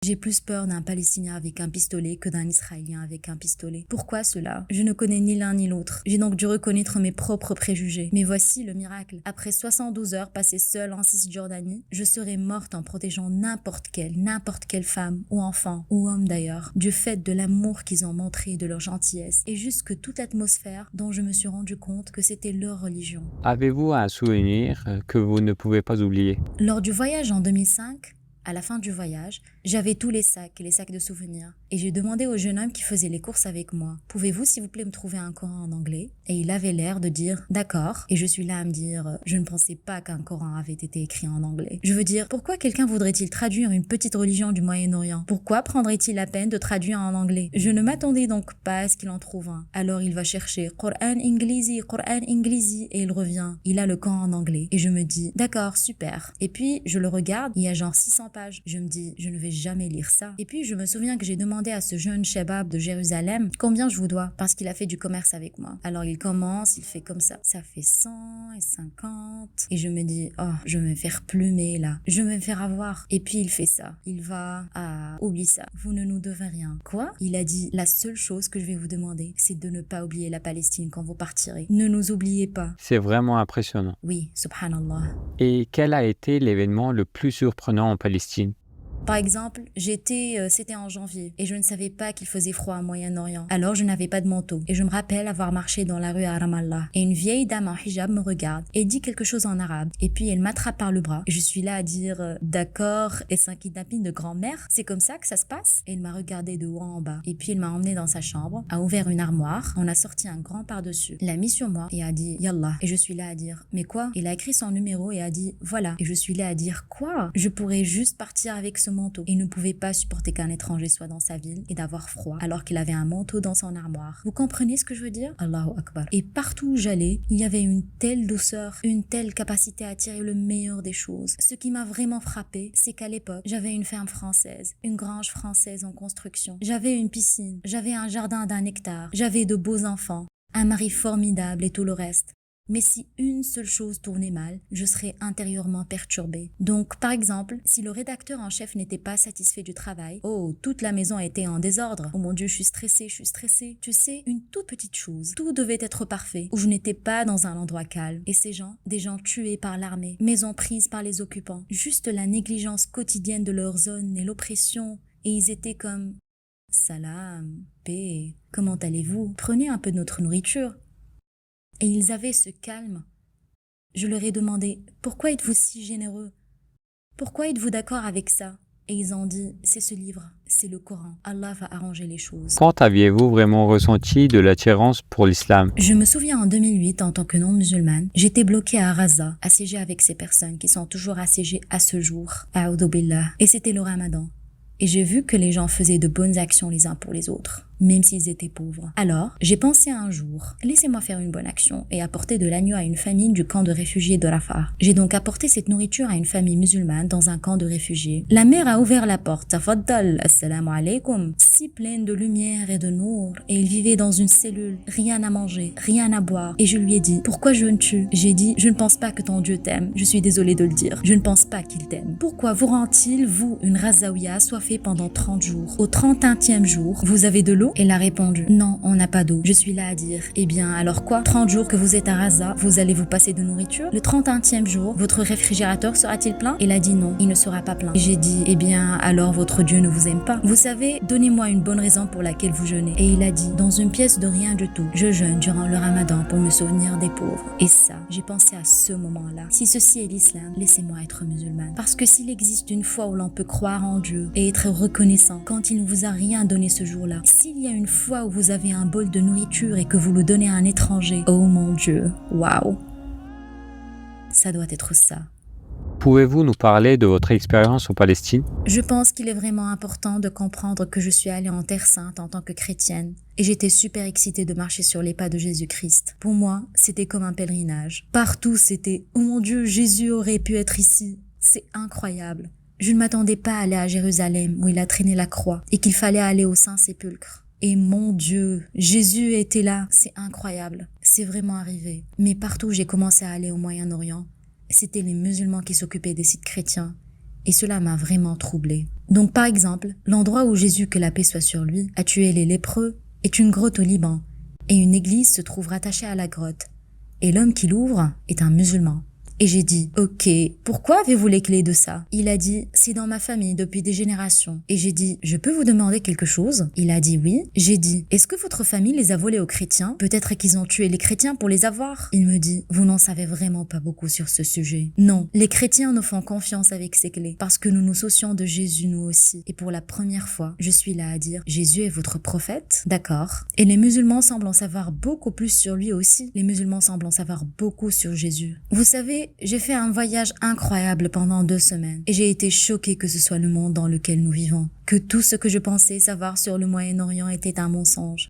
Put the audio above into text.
J'ai plus peur d'un Palestinien avec un pistolet que d'un Israélien avec un pistolet. Pourquoi cela? Je ne connais ni l'un ni l'autre. J'ai donc dû reconnaître mes propres préjugés. Mais voici le miracle. Après 72 heures passées seule en Cisjordanie, je serais morte en protégeant n'importe quelle femme ou enfant ou homme d'ailleurs, du fait de l'amour qu'ils ont montré, de leur gentillesse et jusque toute l'atmosphère dont je me suis rendu compte que c'était leur religion. Avez-vous un souvenir que vous ne pouvez pas oublier? Lors du voyage en 2005, à la fin du voyage, j'avais tous les sacs de souvenirs. Et j'ai demandé au jeune homme qui faisait les courses avec moi, pouvez-vous s'il vous plaît me trouver un Coran en anglais? Et il avait l'air de dire, d'accord. Et je suis là à me dire, je ne pensais pas qu'un Coran avait été écrit en anglais. Je veux dire, pourquoi quelqu'un voudrait-il traduire une petite religion du Moyen-Orient? Pourquoi prendrait-il la peine de traduire en anglais? Je ne m'attendais donc pas à ce qu'il en trouve un. Alors il va chercher Coran Inglisi, et il revient. Il a le Coran en anglais. Et je me dis, d'accord, super. Et puis je le regarde, il y a genre 600 pages. Je me dis, je ne vais jamais lire ça. Et puis je me souviens que j'ai demandé à ce jeune Shabab de Jérusalem combien je vous dois, parce qu'il a fait du commerce avec moi. Alors il commence, il fait comme ça. Ça fait 150. Et je me dis, oh, je vais me faire plumer là. Je vais me faire avoir. Et puis il fait ça. Il va, oublie ça. Vous ne nous devez rien. Quoi? Il a dit, la seule chose que je vais vous demander, c'est de ne pas oublier la Palestine quand vous partirez. Ne nous oubliez pas. C'est vraiment impressionnant. Oui, subhanallah. Et quel a été l'événement le plus surprenant en Palestine? Par exemple, c'était en janvier et je ne savais pas qu'il faisait froid au Moyen-Orient. Alors je n'avais pas de manteau et je me rappelle avoir marché dans la rue à Ramallah et une vieille dame en hijab me regarde et dit quelque chose en arabe et puis elle m'attrape par le bras et je suis là à dire d'accord, est-ce un kidnapping de grand-mère? C'est comme ça que ça se passe? Et elle m'a regardé de haut en bas et puis elle m'a emmené dans sa chambre, a ouvert une armoire, on a sorti un grand par-dessus, l'a mis sur moi et a dit Yallah. Et je suis là à dire mais quoi? Il a écrit son numéro et a dit voilà. Et je suis là à dire quoi? Je pourrais juste partir avec ce manteau. Il ne pouvait pas supporter qu'un étranger soit dans sa ville et d'avoir froid alors qu'il avait un manteau dans son armoire. Vous comprenez ce que je veux dire? Allahu Akbar. Et partout où j'allais, il y avait une telle douceur, une telle capacité à tirer le meilleur des choses. Ce qui m'a vraiment frappé, c'est qu'à l'époque, j'avais une ferme française, une grange française en construction. J'avais une piscine, j'avais un jardin d'un hectare, j'avais de beaux enfants, un mari formidable et tout le reste. Mais si une seule chose tournait mal, je serais intérieurement perturbée. Donc, par exemple, si le rédacteur en chef n'était pas satisfait du travail, oh, toute la maison était en désordre. Oh mon Dieu, je suis stressée. Tu sais, une toute petite chose. Tout devait être parfait. Ou je n'étais pas dans un endroit calme. Et ces gens, des gens tués par l'armée, maisons prises par les occupants, juste la négligence quotidienne de leur zone et l'oppression. Et ils étaient comme salam, paix, comment allez-vous? Prenez un peu de notre nourriture. Et ils avaient ce calme. Je leur ai demandé, pourquoi êtes-vous si généreux? Pourquoi êtes-vous d'accord avec ça? Et ils ont dit, c'est ce livre, c'est le Coran. Allah va arranger les choses. Quand aviez-vous vraiment ressenti de l'attirance pour l'islam? Je me souviens en 2008, en tant que non-musulmane, j'étais bloquée à Gaza, assiégée avec ces personnes qui sont toujours assiégées à ce jour. A'udhu billah. Et c'était le Ramadan. Et j'ai vu que les gens faisaient de bonnes actions les uns pour les autres, même s'ils étaient pauvres. Alors, j'ai pensé un jour, laissez-moi faire une bonne action et apporter de l'agneau à une famille du camp de réfugiés de Rafah. J'ai donc apporté cette nourriture à une famille musulmane dans un camp de réfugiés. La mère a ouvert la porte, tafaddal, assalamu alaikum, si pleine de lumière et de nour, et il vivait dans une cellule, rien à manger, rien à boire. Et je lui ai dit, pourquoi jeûnes-tu? J'ai dit, je ne pense pas que ton Dieu t'aime, je suis désolée de le dire, je ne pense pas qu'il t'aime. Pourquoi vous rend-il, vous, une razaouia assoiffée pendant 30 jours? Au 31e jour, vous avez de l'eau? Elle a répondu, non, on n'a pas d'eau. Je suis là à dire, eh bien, alors quoi? 30 jours que vous êtes à Raza, vous allez vous passer de nourriture? Le 31e jour, votre réfrigérateur sera-t-il plein? Elle a dit non, il ne sera pas plein. Et j'ai dit, eh bien, alors votre Dieu ne vous aime pas. Vous savez, donnez-moi une bonne raison pour laquelle vous jeûnez. Et il a dit, dans une pièce de rien du tout, je jeûne durant le Ramadan pour me souvenir des pauvres. Et ça, j'ai pensé à ce moment-là. Si ceci est l'islam, laissez-moi être musulmane. Parce que s'il existe une foi où l'on peut croire en Dieu et être reconnaissant quand il ne vous a rien donné ce jour-là, s'il y a une fois où vous avez un bol de nourriture et que vous le donnez à un étranger, oh mon Dieu, waouh, ça doit être ça. Pouvez-vous nous parler de votre expérience en Palestine? Je pense qu'il est vraiment important de comprendre que je suis allée en Terre Sainte en tant que chrétienne et j'étais super excitée de marcher sur les pas de Jésus-Christ. Pour moi, c'était comme un pèlerinage. Partout, c'était « Oh mon Dieu, Jésus aurait pu être ici ». C'est incroyable. Je ne m'attendais pas à aller à Jérusalem où il a traîné la croix et qu'il fallait aller au Saint-Sépulcre. Et mon Dieu, Jésus était là. C'est incroyable. C'est vraiment arrivé. Mais partout où j'ai commencé à aller au Moyen-Orient, c'était les musulmans qui s'occupaient des sites chrétiens. Et cela m'a vraiment troublée. Donc par exemple, l'endroit où Jésus, que la paix soit sur lui, a tué les lépreux est une grotte au Liban, et une église se trouve rattachée à la grotte. Et l'homme qui l'ouvre est un musulman. Et j'ai dit, ok, pourquoi avez-vous les clés de ça? Il a dit, c'est dans ma famille depuis des générations. Et j'ai dit, je peux vous demander quelque chose? Il a dit oui. J'ai dit, est-ce que votre famille les a volés aux chrétiens? Peut-être qu'ils ont tué les chrétiens pour les avoir? Il me dit, vous n'en savez vraiment pas beaucoup sur ce sujet. Non, les chrétiens nous font confiance avec ces clés, parce que nous nous soucions de Jésus nous aussi. Et pour la première fois, je suis là à dire, Jésus est votre prophète? D'accord. Et les musulmans semblent en savoir beaucoup plus sur lui aussi. Les musulmans semblent en savoir beaucoup sur Jésus. Vous savez, j'ai fait un voyage incroyable pendant 2 semaines et j'ai été choquée que ce soit le monde dans lequel nous vivons, que tout ce que je pensais savoir sur le Moyen-Orient était un mensonge.